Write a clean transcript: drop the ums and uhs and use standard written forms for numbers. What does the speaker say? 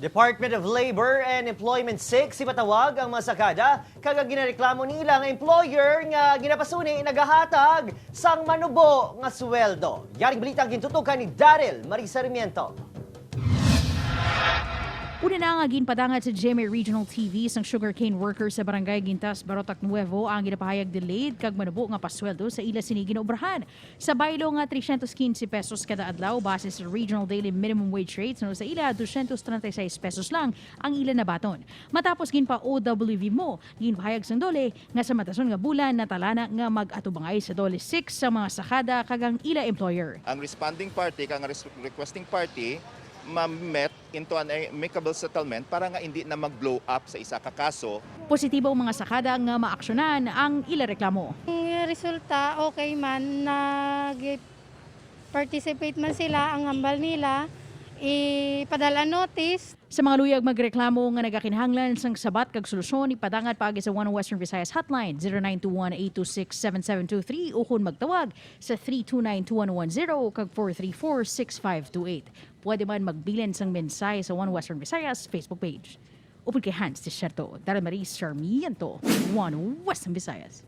Department of Labor and Employment 6 ipatawag ang mga sakada kag ginareklamo nila nga employer nga ginapasuni nagahatag sang manubo nga sweldo. Yaring balita ang gintutukan ni Daryl Marisa Rimiento. Una na nga ginpadangat sa GMA Regional TV sang sugarcane workers sa Barangay Gintas, Barotac Nuevo ang ginapahayag delayed kag manubo nga pasweldo sa ila sini ginobrahan. Sa baylo nga 315 pesos kada adlaw base sa Regional Daily Minimum Wage Rates no sa ila 236 pesos lang ang ila nabaton. Matapos ginpa OWV mo, ginpahayag sang dole nga sa matason nga bulan natalana nga mag-atubangay sa dole 6 sa mga sakada kag ang ila employer. Ang responding party kang requesting party ma-met into an amicable settlement para nga hindi na mag-blow up sa isa ka kaso. Positibo ang mga sakada nga maaksyonan ang ila reklamo. Ang resulta, okay man, nag-participate man sila, ang hambal nila, ipadala notice. Sa mga luyag magreklamo nga nagakinahanglan sang sabat kag solusyon ipadangat paagi sa One Western Visayas Hotline 0921-826-7723 o kung magtawag sa 329-2110 kag 434-6528. Pwede man magbilen sang mensahe sa One Western Visayas Facebook page. Upod kay Hans Desierto, Daryl Maris Sarmiento, One Western Visayas.